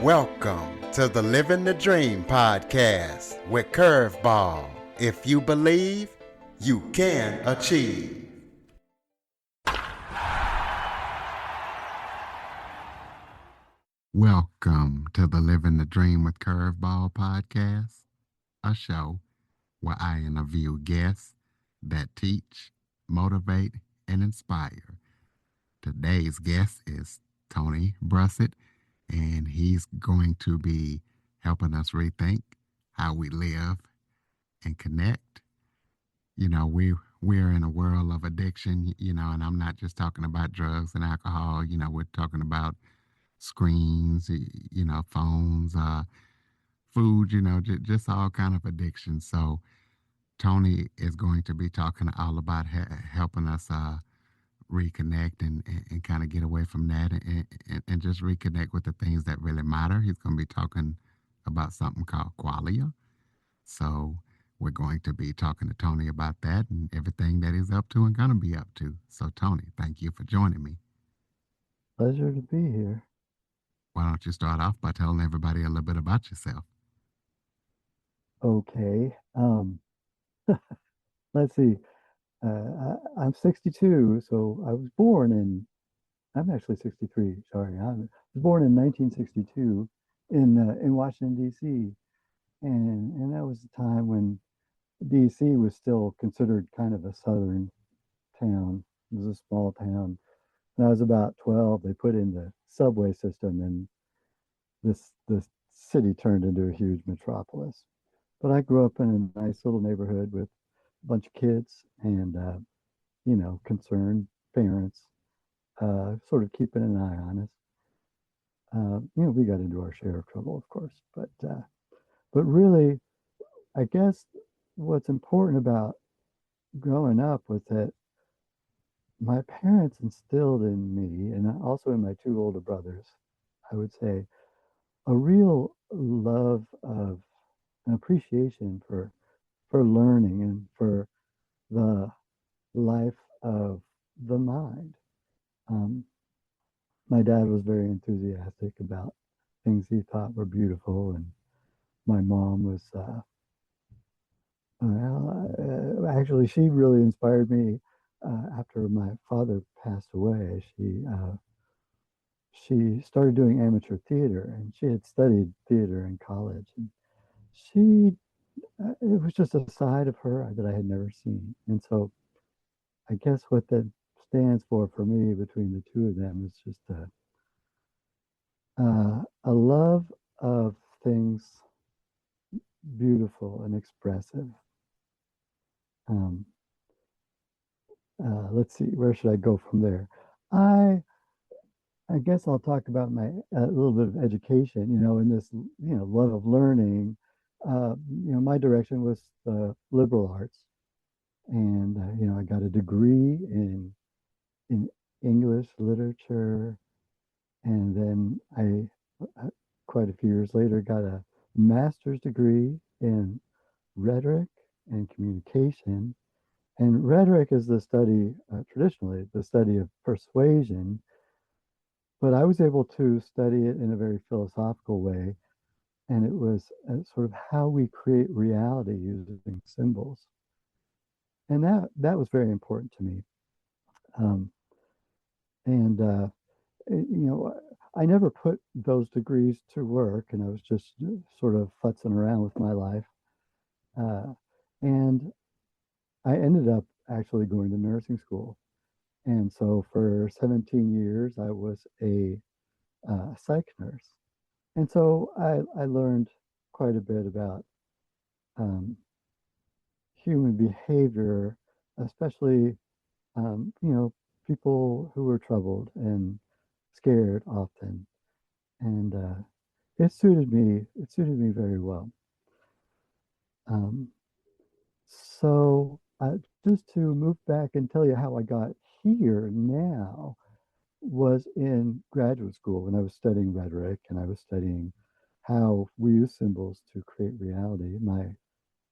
Welcome to the Living the Dream podcast with Curveball. If you believe, you can achieve. Welcome to the Living the Dream with Curveball podcast, a show where I interview guests that teach, motivate, and inspire. Today's guest is Tony Brussat, and he's going to be helping us rethink how we live and connect. You know, we're in a world of addiction, and I'm not just talking about drugs and alcohol. We're talking about screens, phones, food, just all kind of addiction. So Tony is going to be talking all about helping us reconnect and kind of get away from that and just reconnect with the things that really matter. He's going to be talking about something called Qualia. So we're going to be talking to Tony about that and everything that he's up to and going to be up to. So Tony, thank you for joining me. Pleasure to be here. Why don't you start off by telling everybody a little bit about yourself? Okay. Let's see. I'm 62, so I was born in. I'm actually 63. Sorry, I was born in 1962 in Washington D.C. and that was the time when D.C. was still considered kind of a southern town. It was a small town. When I was about 12, they put in the subway system, and this city turned into a huge metropolis. But I grew up in a nice little neighborhood with a bunch of kids and, concerned parents, sort of keeping an eye on us. We got into our share of trouble, of course, but really, I guess what's important about growing up was that my parents instilled in me, and also in my two older brothers, I would say, a real love of an appreciation for learning and for the life of the mind. Um, my dad was very enthusiastic about things he thought were beautiful, and my mom was actually she really inspired me after my father passed away. She started doing amateur theater, and she had studied theater in college, and she it was just a side of her that I had never seen. And so I guess what that stands for me between the two of them is just a love of things beautiful and expressive. Um, let's see, where should I go from there? I I guess I'll talk about my a little bit of education. In this love of learning. My direction was the liberal arts, and I got a degree in English literature, and then quite a few years later, got a master's degree in rhetoric and communication. And rhetoric is the study, traditionally, the study of persuasion, but I was able to study it in a very philosophical way. And it was sort of how we create reality using symbols. And that was very important to me. Um, and I never put those degrees to work, and I was just sort of futzing around with my life. And I ended up actually going to nursing school. And so for 17 years, I was a psych nurse. And so I learned quite a bit about um, human behavior, especially, people who were troubled and scared often. And it suited me. It suited me very well. Um, so just to move back and tell you how I got here now was in graduate school when I was studying rhetoric and I was studying how we use symbols to create reality. My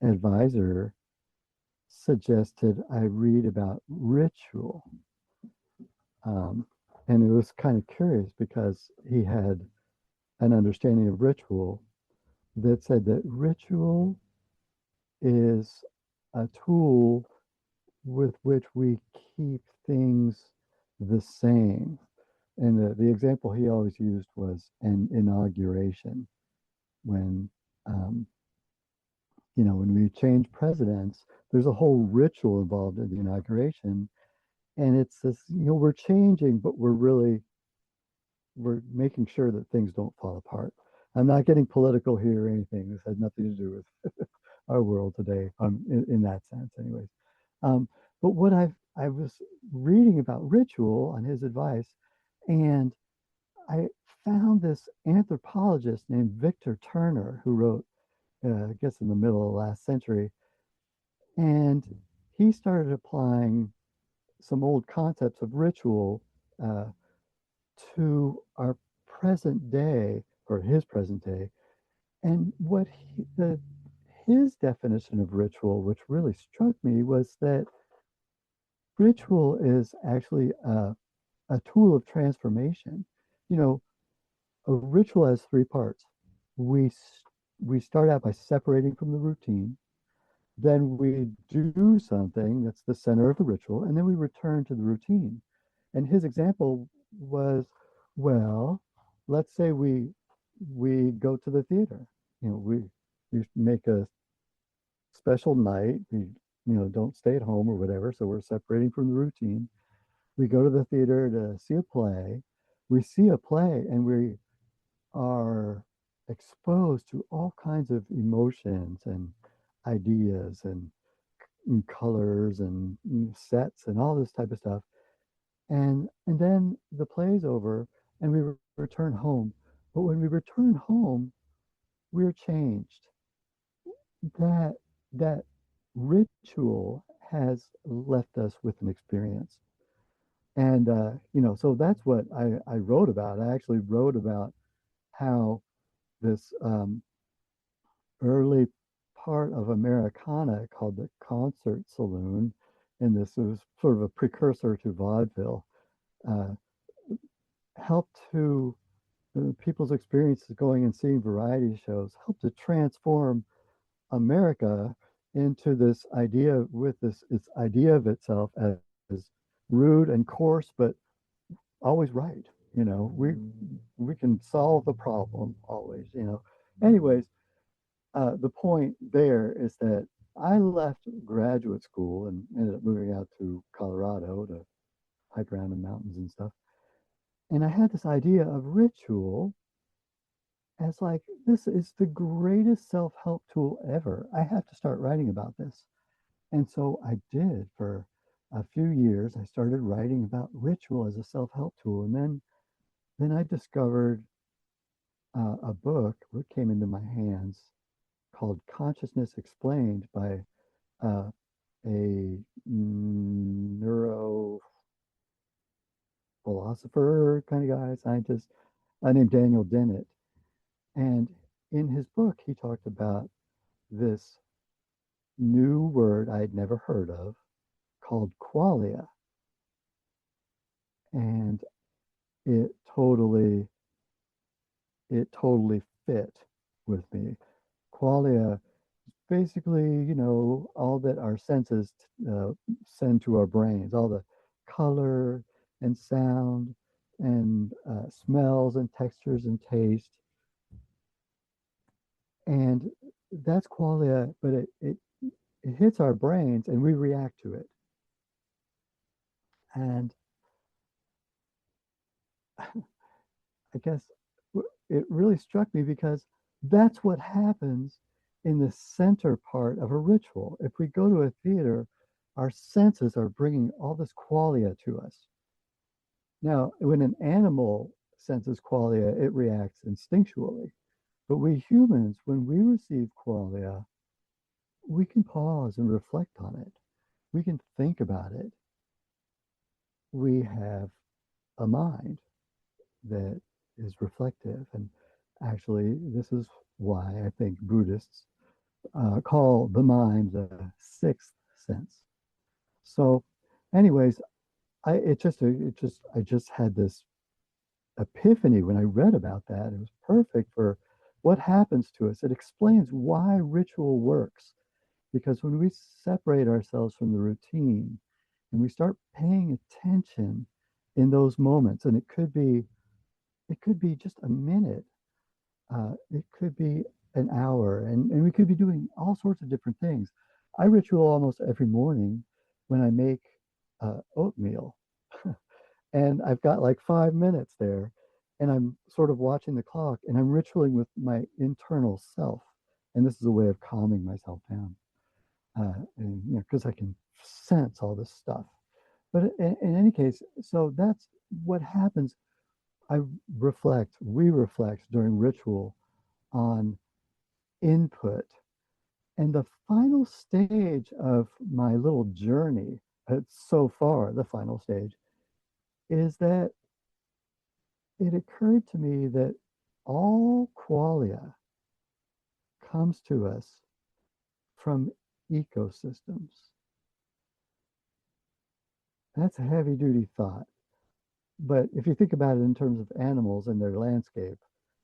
advisor suggested I read about ritual. Um, and it was kind of curious because he had an understanding of ritual that said that ritual is a tool with which we keep things the same. And the example he always used was an inauguration. When, um, when we change presidents, there's a whole ritual involved in the inauguration. And it's this, we're changing, but we're making sure that things don't fall apart. I'm not getting political here or anything. This has nothing to do with our world today, in that sense, anyways. Um, but I was reading about ritual on his advice, and I found this anthropologist named Victor Turner who wrote, I guess, in the middle of the last century, and he started applying some old concepts of ritual uh, to our present day, or his present day. And his definition of ritual, which really struck me, was that ritual is actually a tool of transformation. You know, a ritual has three parts. We we start out by separating from the routine, then we do something that's the center of the ritual, and then we return to the routine. And his example was, well, let's say we go to the theater. We make a special night. We don't stay at home or whatever, so we're separating from the routine. We go to the theater to see a play. We see a play, and we are exposed to all kinds of emotions and ideas and colors and sets and all this type of stuff. And then the play's over and we return home. But when we return home, we're changed. That ritual has left us with an experience. And so that's what I wrote about. I actually wrote about how this early part of Americana called the concert saloon, and this was sort of a precursor to vaudeville, uh, helped to people's experiences going and seeing variety shows helped to transform America into this idea with this its idea of itself as rude and coarse, but always right. We can solve the problem always. Anyways, the point there is that I left graduate school and ended up moving out to Colorado to hike around in mountains and stuff. And I had this idea of ritual as like, this is the greatest self help tool ever. I have to start writing about this. And so I did for a few years. I started writing about ritual as a self help tool. And then I discovered a book that came into my hands called Consciousness Explained by a neuro philosopher kind of guy, scientist, named Daniel Dennett. And in his book, he talked about this new word I'd never heard of called qualia. And it totally, it totally fit with me. Qualia, basically, all that our senses send to our brains, all the color and sound and smells and textures and taste. And that's qualia, but it hits our brains and we react to it. And I guess it really struck me because that's what happens in the center part of a ritual. If we go to a theater, our senses are bringing all this qualia to us. Now, when an animal senses qualia, it reacts instinctually. But we humans, when we receive qualia, we can pause and reflect on it. We can think about it. We have a mind that is reflective. And actually, this is why I think Buddhists call the mind the sixth sense. So, anyways, I just had this epiphany when I read about that. It was perfect for what happens to us. It explains why ritual works. Because when we separate ourselves from the routine and we start paying attention in those moments, and it could be just a minute, it could be an hour, and we could be doing all sorts of different things. I ritual almost every morning when I make oatmeal, and I've got like 5 minutes there, and I'm sort of watching the clock, and I'm ritualing with my internal self, and this is a way of calming myself down, and because I can sense all this stuff. But in any case, so that's what happens. We reflect during ritual on input. And the final stage of my little journey, so far, the final stage, is that it occurred to me that all qualia comes to us from ecosystems. That's a heavy duty thought. But if you think about it in terms of animals and their landscape,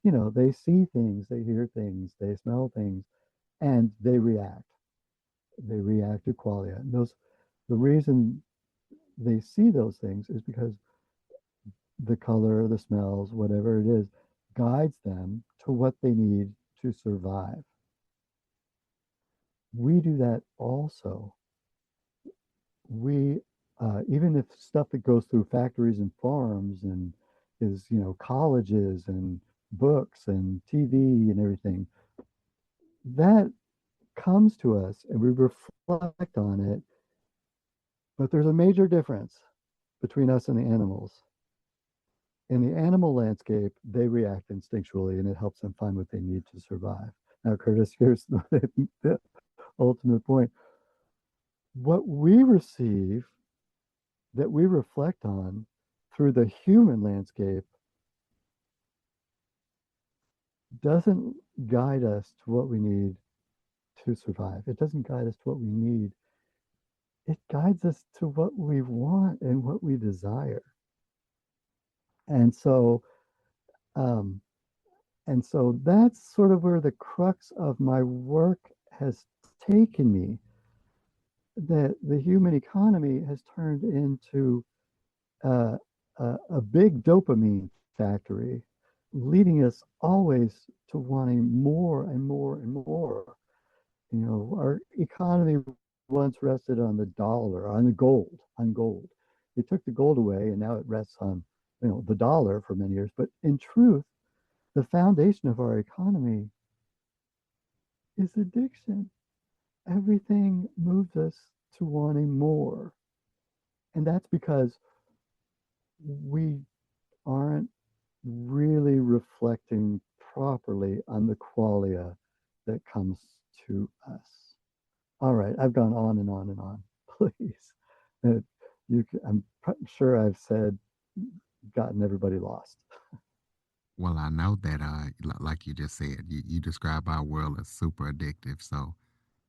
they see things, they hear things, they smell things, and they react. They react to qualia. And the reason they see those things is because the color, the smells, whatever it is, guides them to what they need to survive. We do that also. We, even if stuff that goes through factories and farms and is, colleges and books and TV and everything, that comes to us and we reflect on it. But there's a major difference between us and the animals. In the animal landscape, they react instinctually and it helps them find what they need to survive. Now, Curtis, here's the ultimate point. What we receive that we reflect on through the human landscape doesn't guide us to what we need to survive. It doesn't guide us to what we need. It guides us to what we want and what we desire. And so, um, and so that's sort of where the crux of my work has taken me. That the human economy has turned into a big dopamine factory, leading us always to wanting more and more and more. Our economy once rested on the dollar, on gold. They took the gold away, and now it rests on, the dollar for many years. But in truth, the foundation of our economy is addiction. Everything moves us to wanting more. And that's because we aren't really reflecting properly on the qualia that comes to us. All right, I've gone on and on and on. Please, I'm sure I've gotten everybody lost. Well, I know that, like you just said, you describe our world as super addictive. So,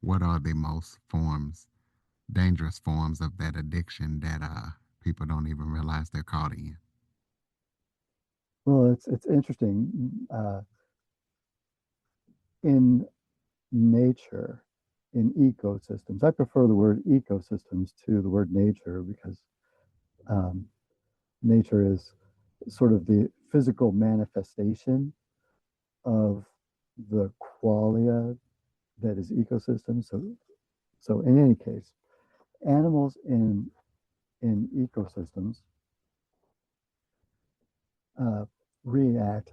what are the most dangerous forms of that addiction that people don't even realize they're caught in? Well, it's interesting. In nature, in ecosystems, I prefer the word ecosystems to the word nature because um, nature is sort of the physical manifestation of the qualia that is ecosystem. So in any case, animals in ecosystems uh, react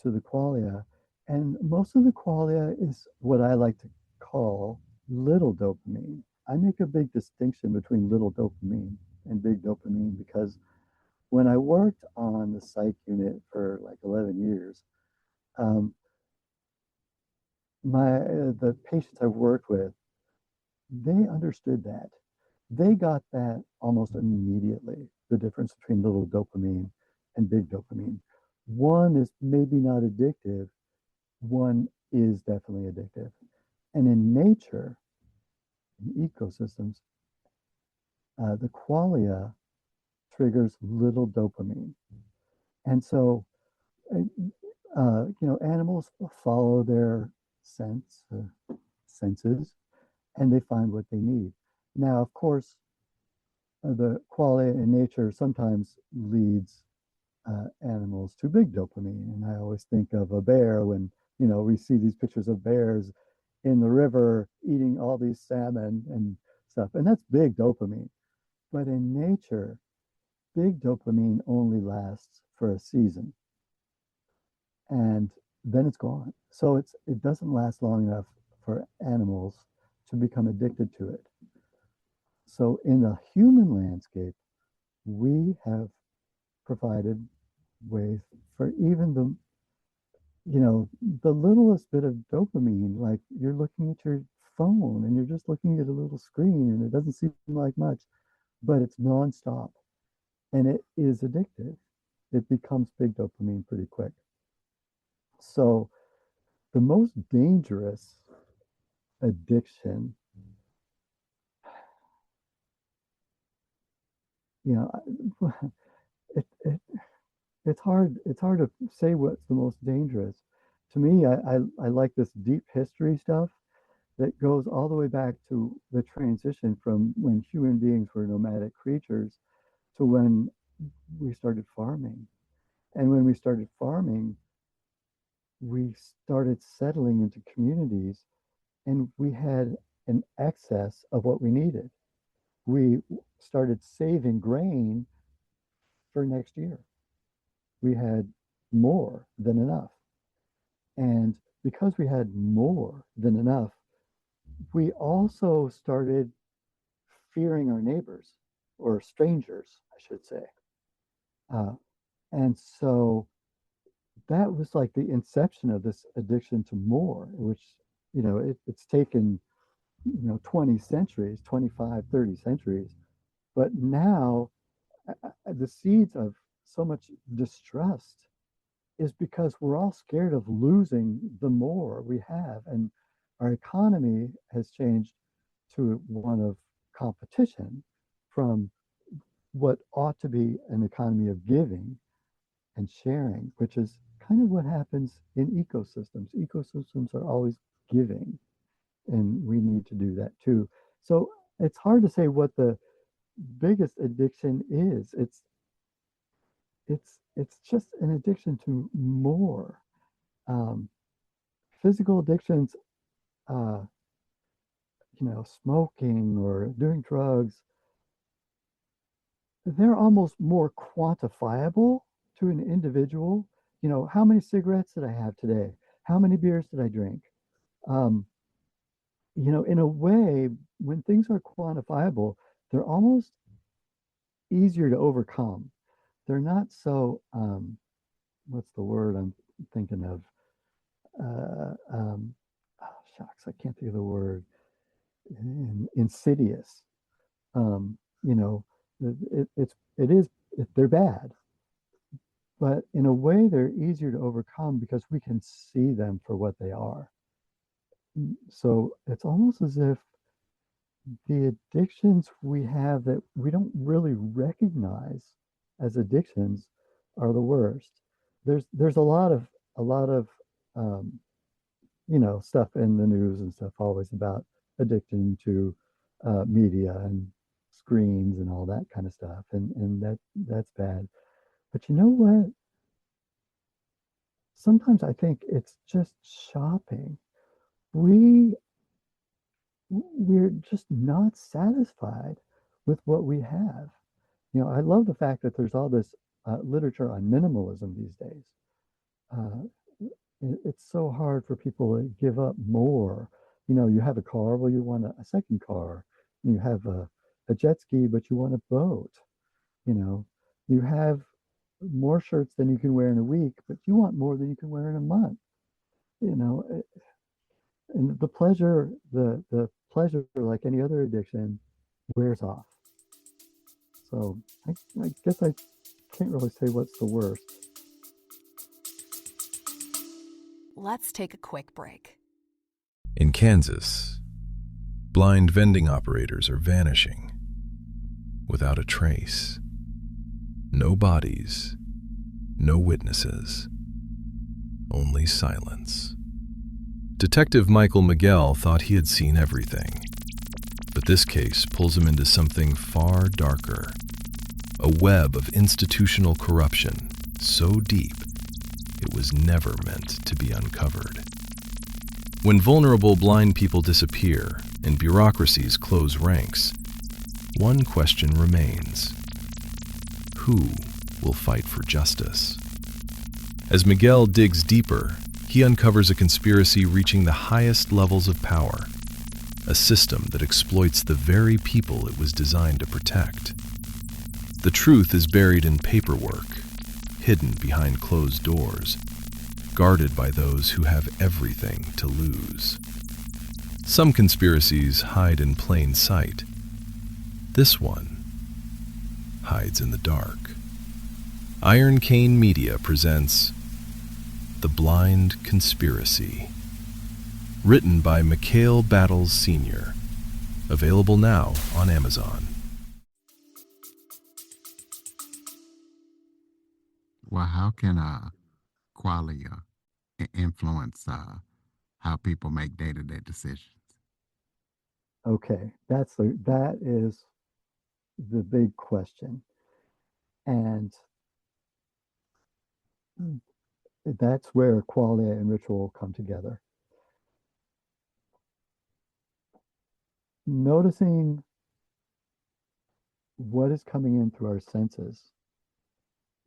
to the qualia, and most of the qualia is what I like to call little dopamine. I make a big distinction between little dopamine and big dopamine because when I worked on the psych unit for like 11 years, um, the patients I worked with, they understood that. They got that almost immediately, the difference between little dopamine and big dopamine. One is maybe not addictive, one is definitely addictive. And in nature, in ecosystems, the qualia triggers little dopamine. And so, animals follow their senses, and they find what they need. Now, of course, the qualia in nature sometimes leads animals to big dopamine. And I always think of a bear when, we see these pictures of bears in the river eating all these salmon and stuff. And that's big dopamine. But in nature, big dopamine only lasts for a season and then it's gone. So it doesn't last long enough for animals to become addicted to it. So in the human landscape, we have provided ways for even the littlest bit of dopamine, like you're looking at your phone and you're just looking at a little screen and it doesn't seem like much, but it's nonstop and it is addictive. It becomes big dopamine pretty quick. So the most dangerous addiction, it, it it's hard to say what's the most dangerous. To me, I like this deep history stuff that goes all the way back to the transition from when human beings were nomadic creatures to when we started farming. And when we started farming, we started settling into communities and we had an excess of what we needed. We started saving grain for next year. We had more than enough. And because we had more than enough, we also started fearing our neighbors or strangers, I should say. And so that was like the inception of this addiction to more, which, it's taken, 20 centuries, 25, 30 centuries. But now the seeds of so much distrust is because we're all scared of losing the more we have. And our economy has changed to one of competition from what ought to be an economy of giving and sharing, which is kind of what happens in ecosystems. Ecosystems are always giving, and we need to do that too. So it's hard to say what the biggest addiction is. It's just an addiction to more. Physical addictions, smoking or doing drugs, they're almost more quantifiable to an individual. How many cigarettes did I have today? How many beers did I drink? In a way, when things are quantifiable, they're almost easier to overcome. They're not so, what's the word I'm thinking of? Shucks, I can't think of the word. Insidious. They're bad, but in a way they're easier to overcome because we can see them for what they are. So it's almost as if the addictions we have that we don't really recognize as addictions are the worst. There's a lot of stuff in the news and stuff always about addiction to media and screens and all that kind of stuff, and that's bad. But you know what? Sometimes I think it's just shopping. We're just not satisfied with what we have. I love the fact that there's all this literature on minimalism these days. It's so hard for people to give up more. You have a car, well, you want a second car. You have a jet ski, but you want a boat. You have more shirts than you can wear in a week, but you want more than you can wear in a month. And the pleasure, like any other addiction, wears off. So I guess I can't really say what's the worst. Let's take a quick break. In Kansas, blind vending operators are vanishing without a trace. No bodies, No witnesses. Only silence. Detective Michael Miguel thought he had seen everything. But this case pulls him into something far darker. A web of institutional corruption so deep it was never meant to be uncovered. When vulnerable blind people disappear and bureaucracies close ranks, one question remains. Who will fight for justice? As Miguel digs deeper, he uncovers a conspiracy reaching the highest levels of power, a system that exploits the very people it was designed to protect. The truth is buried in paperwork, hidden behind closed doors, guarded by those who have everything to lose. Some conspiracies hide in plain sight. This one hides in the dark. Iron Cane Media presents The Blind Conspiracy. Written by Mikhail Battles Sr. Available now on Amazon. Well, how can Qualia influence how people make day-to-day decisions? Okay, that is the big question, and that's where qualia and ritual come together. Noticing what is coming in through our senses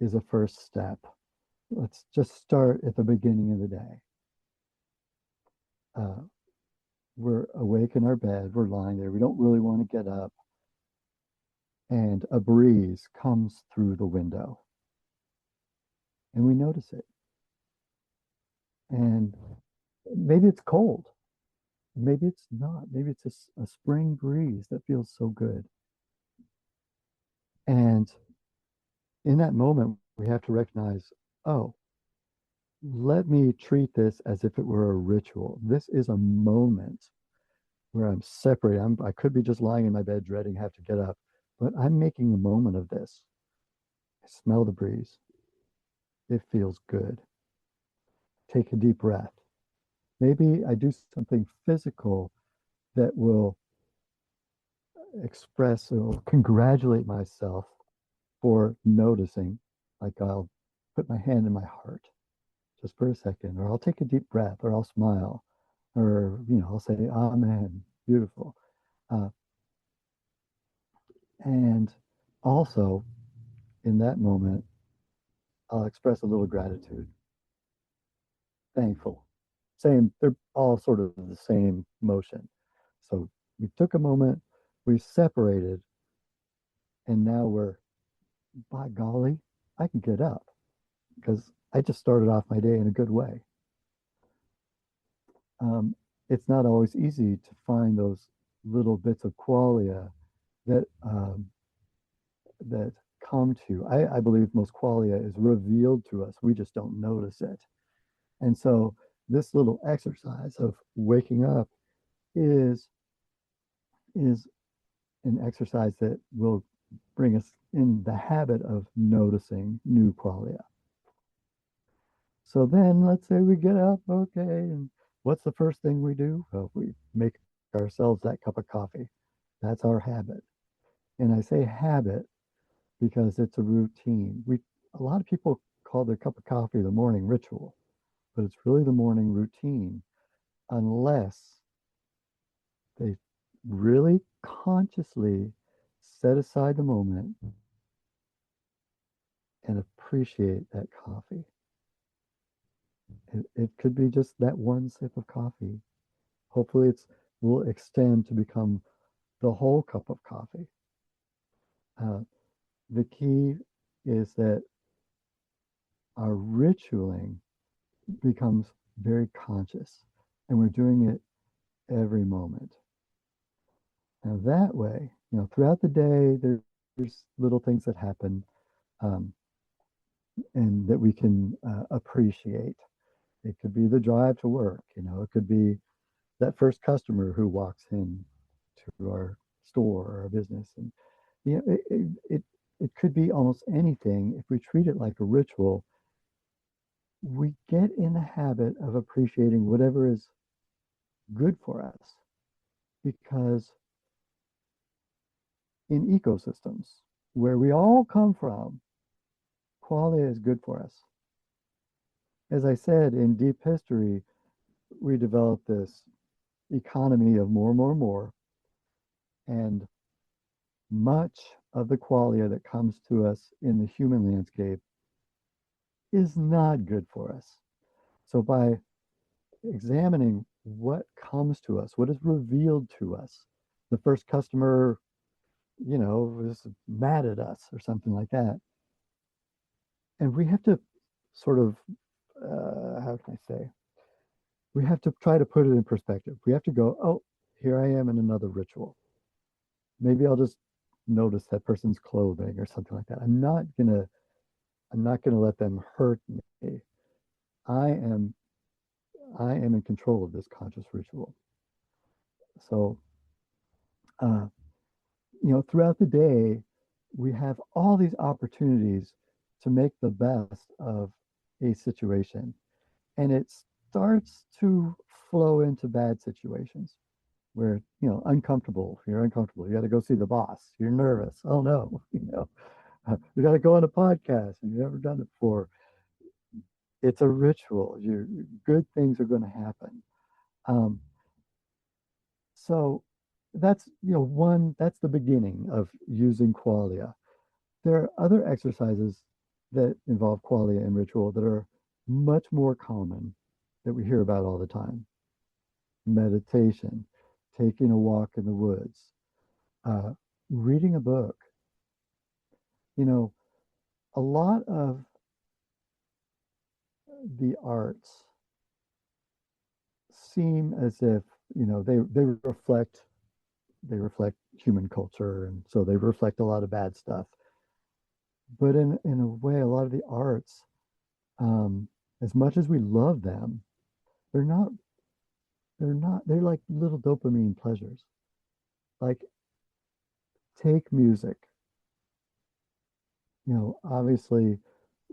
is a first step. Let's just start at the beginning of the day. We're awake in our bed, we're lying there, we don't really want to get up, and a breeze comes through the window, and we notice it. And maybe it's cold, maybe it's not, maybe it's a spring breeze that feels so good. And in that moment, we have to recognize, oh, let me treat this as if it were a ritual. This is a moment where I'm separated. I could be just lying in my bed dreading have to get up, but I'm making a moment of this. I smell the breeze. It feels good. Take a deep breath. Maybe I do something physical that will express or congratulate myself for noticing. Like I'll put my hand in my heart just for a second, or I'll take a deep breath, or I'll smile, or I'll say amen, beautiful. And also in that moment, I'll express a little gratitude, thankful. Same, they're all sort of the same motion. So we took a moment, we separated, and now we're, by golly, I can get up because I just started off my day in a good way. It's not always easy to find those little bits of qualia that that come to. I believe most qualia is revealed to us. We just don't notice it. And so this little exercise of waking up is an exercise that will bring us in the habit of noticing new qualia. So then let's say we get up, okay, and what's the first thing we do? Well, we make ourselves that cup of coffee. That's our habit. And I say habit because it's a routine. A lot of people call their cup of coffee the morning ritual, but it's really the morning routine, unless they really consciously set aside the moment and appreciate that coffee. It could be just that one sip of coffee. Hopefully will extend to become the whole cup of coffee. The key is that our ritualing becomes very conscious, and we're doing it every moment. Now that way, throughout the day, there's little things that happen, and that we can appreciate. It could be the drive to work. It could be that first customer who walks in to our store or our business, and it could be almost anything. If we treat it like a ritual, we get in the habit of appreciating whatever is good for us because in ecosystems where we all come from, qualia is good for us. As I said, in deep history, we developed this economy of more, and much of the qualia that comes to us in the human landscape is not good for us. So by examining what comes to us, what is revealed to us, the first customer, was mad at us or something like that. And we have to sort of, how can I say, we have to try to put it in perspective. We have to go, oh, here I am in another ritual. Maybe I'll just notice that person's clothing or something like that. I'm not gonna let them hurt me. I am I am in control of this conscious ritual. So uh, throughout the day, we have all these opportunities to make the best of a situation. And it starts to flow into bad situations where, uncomfortable. You're uncomfortable. You got to go see the boss. You're nervous. Oh no, you got to go on a podcast and you've never done it before. It's a ritual. Good things are going to happen. Um, so that's, that's the beginning of using qualia. There are other exercises that involve qualia and ritual that are much more common that we hear about all the time. Meditation, taking a walk in the woods, uh, reading a book. A lot of the arts seem as if, they reflect human culture, and so they reflect a lot of bad stuff. But in a way, a lot of the arts, as much as we love them, they're not they're like little dopamine pleasures. Like, take music. Obviously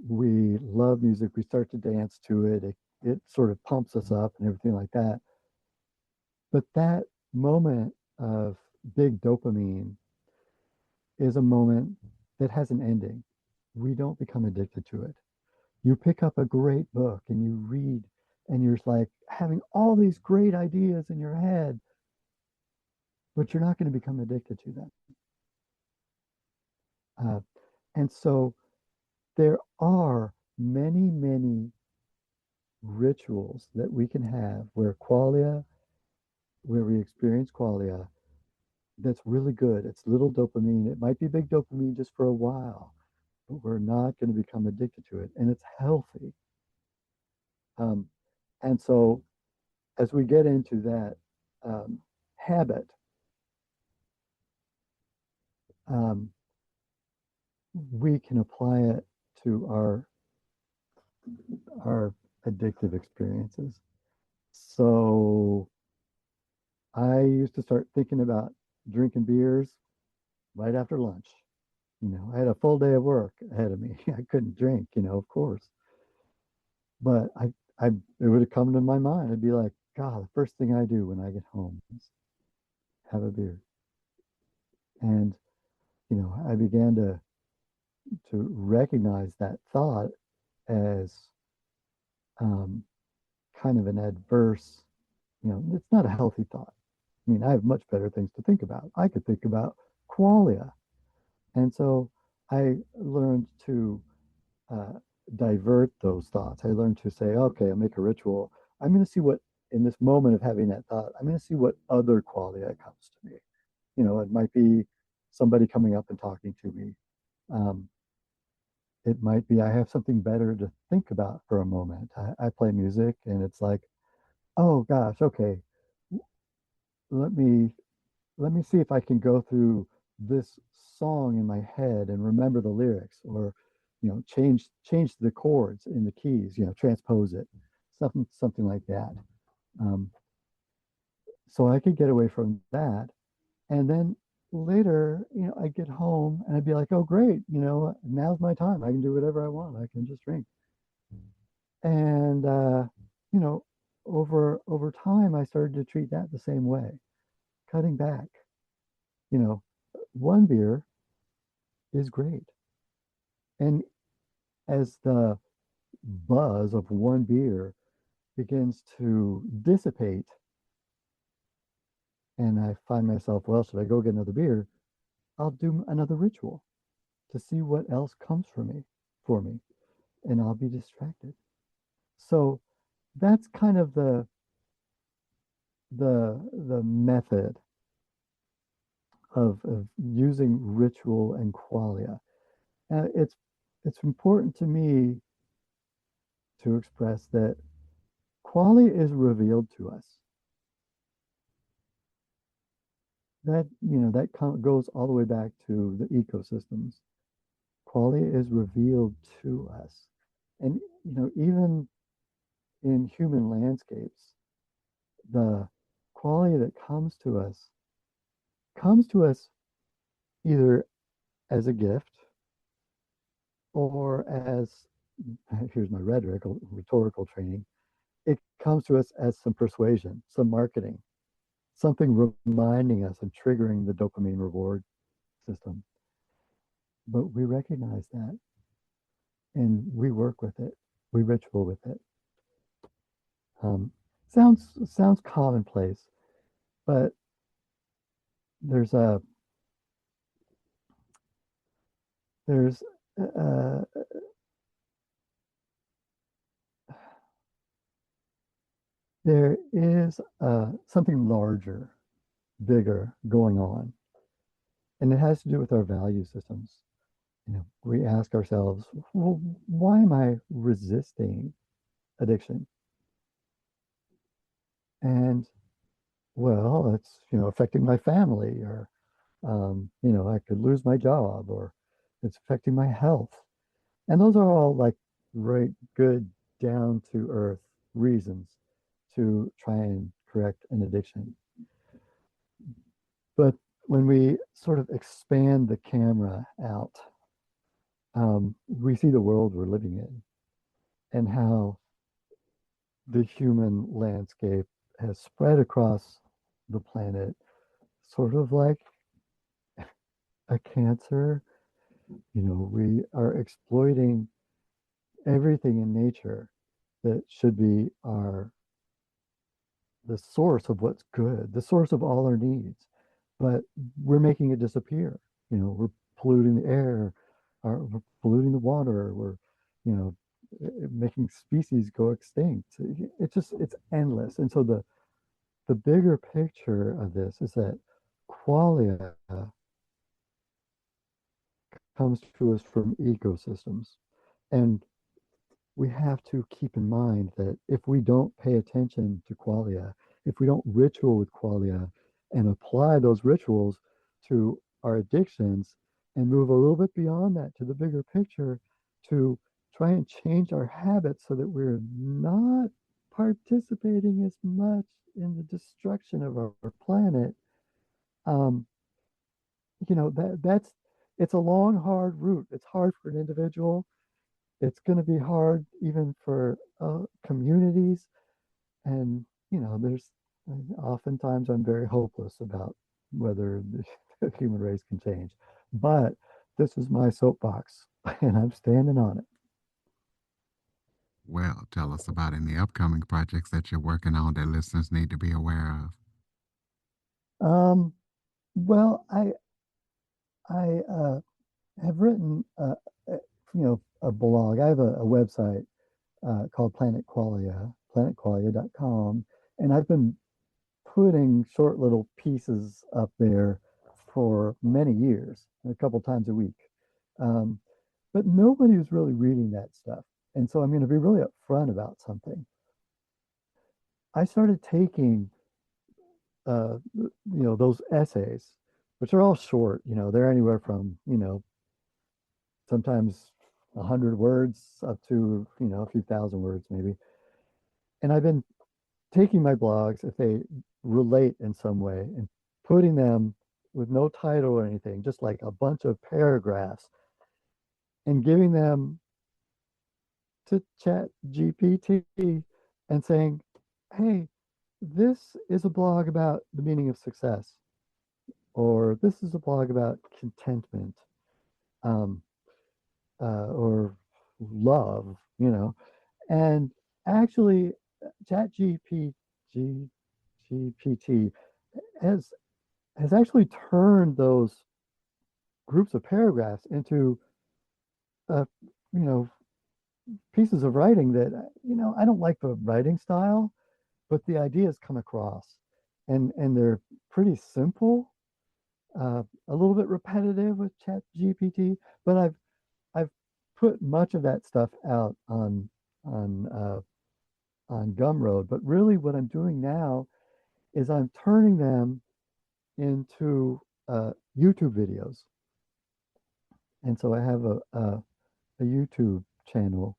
we love music, we start to dance to it, it sort of pumps us up and everything like that. But that moment of big dopamine is a moment that has an ending. We don't become addicted to it. You pick up a great book and you read, and you're like having all these great ideas in your head, but you're not going to become addicted to them. Uh, and so there are many rituals that we can have where we experience qualia, that's really good. It's little dopamine. It might be big dopamine just for a while, but we're not going to become addicted to it, and it's healthy. Um, and so as we get into that habit, um, we can apply it to our addictive experiences. So I used to start thinking about drinking beers right after lunch. I had a full day of work ahead of me. I couldn't drink, of course. But it would have come to my mind. I'd be like, God, the first thing I do when I get home is have a beer. And, I began to recognize that thought as um, kind of an adverse, it's not a healthy thought. I mean, I have much better things to think about. I could think about qualia. And so I learned to uh, divert those thoughts. I learned to say, okay, I'll make a ritual. I'm going to see what, in this moment of having that thought, I'm going to see what other qualia comes to me. It might be somebody coming up and talking to me. Um, it might be I have something better to think about for a moment. I play music and it's like, oh gosh, okay, let me see if I can go through this song in my head and remember the lyrics, or change the chords in the keys, transpose it, something like that. Um, so I could get away from that, and then later, I'd get home and I'd be like, oh great, now's my time. I can do whatever I want. I can just drink. And you know, over time, I started to treat that the same way, cutting back. You know, one beer is great, and as the buzz of one beer begins to dissipate, and I find myself, well, should I go get another beer? I'll do another ritual to see what else comes for me, and I'll be distracted. So that's kind of the method of using ritual and qualia. It's important to me to express that qualia is revealed to us. That goes all the way back to the ecosystems. Qualia is revealed to us, and even in human landscapes, the qualia that comes to us either as a gift or as, here's my rhetorical training, it comes to us as some persuasion, some marketing, something reminding us and triggering the dopamine reward system. But we recognize that and we work with it, we ritual with it. Um, sounds commonplace, but there's a there's uh, there is something larger, bigger going on, and it has to do with our value systems. We ask ourselves, well, why am I resisting addiction? And well, it's affecting my family, or I could lose my job, or it's affecting my health. And those are all like right good, down to earth reasons to try and correct an addiction. But when we sort of expand the camera out, we see the world we're living in and how the human landscape has spread across the planet, sort of like a cancer. We are exploiting everything in nature that should be the source of what's good, the source of all our needs, but we're making it disappear. We're polluting the air, we're polluting the water, we're, making species go extinct. It's endless. And so the bigger picture of this is that qualia comes to us from ecosystems. And we have to keep in mind that if we don't pay attention to qualia, if we don't ritual with qualia and apply those rituals to our addictions and move a little bit beyond that to the bigger picture to try and change our habits so that we're not participating as much in the destruction of our planet, um, that's it's a long, hard route. It's hard for an individual. It's going to be hard even for communities. And there's oftentimes I'm very hopeless about whether the human race can change, but this is my soapbox and I'm standing on it. Well, tell us about any upcoming projects that you're working on that listeners need to be aware of. um, well, I have written a blog. I have a website called planetqualia.com, and I've been putting short little pieces up there for many years, a couple times a week. Um, but nobody was really reading that stuff. And so I'm going to be really upfront about something. I started taking, those essays, which are all short. They're anywhere from, sometimes 100 words up to, a few thousand words maybe. And I've been taking my blogs, if they relate in some way, and putting them with no title or anything, just like a bunch of paragraphs, and giving them to Chat GPT and saying, hey, this is a blog about the meaning of success, or this is a blog about contentment, um, or love, and actually, Chat GPT has actually turned those groups of paragraphs into, uh, you know, pieces of writing that, I don't like the writing style, but the ideas come across, and they're pretty simple, a little bit repetitive with Chat GPT, but I've put much of that stuff out on Gumroad. But really, what I'm doing now is I'm turning them into YouTube videos, and so I have a YouTube channel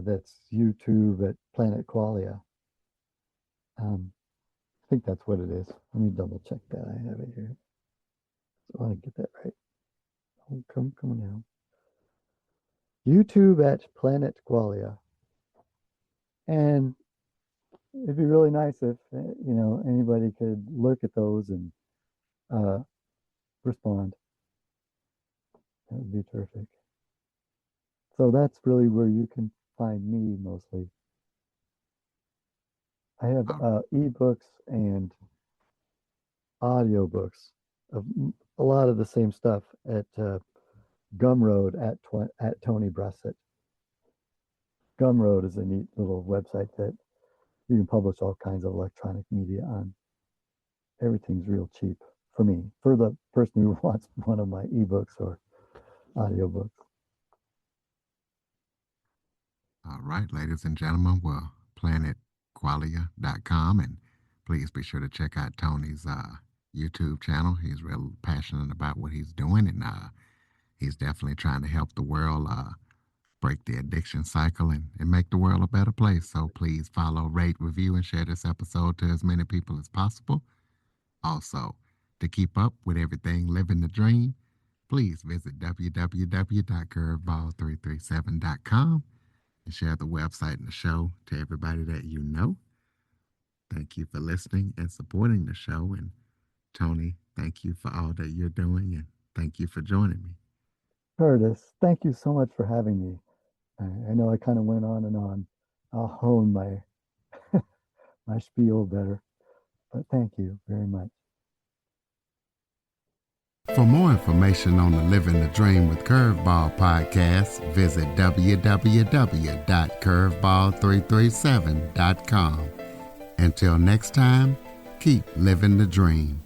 that's YouTube at Planet Qualia. I think that's what it is. Let me double check that. I have it here. So I want to get that right. Oh, come on now. YouTube at Planet Qualia. And it'd be really nice if, anybody could look at those and respond. That would be terrific. So that's really where you can find me mostly. I have ebooks and audiobooks of a lot of the same stuff at Gumroad at Tony Brussat. Gumroad is a neat little website that you can publish all kinds of electronic media on. Everything's real cheap for me, for the person who wants one of my ebooks or audiobooks. All right, ladies and gentlemen, well, planetqualia.com, and please be sure to check out Tony's YouTube channel. He's real passionate about what he's doing, and he's definitely trying to help the world break the addiction cycle and make the world a better place. So please follow, rate, review, and share this episode to as many people as possible. Also, to keep up with everything Living the Dream, please visit www.curveball337.com and share the website and the show to everybody that you know. Thank you for listening and supporting the show. And Tony, thank you for all that you're doing, and thank you for joining me. Curtis, thank you so much for having me. I know I kind of went on and on. I'll hone my my spiel better, but thank you very much. For more information on the Living the Dream with Curveball podcast, visit www.curveball337.com. Until next time, keep living the dream.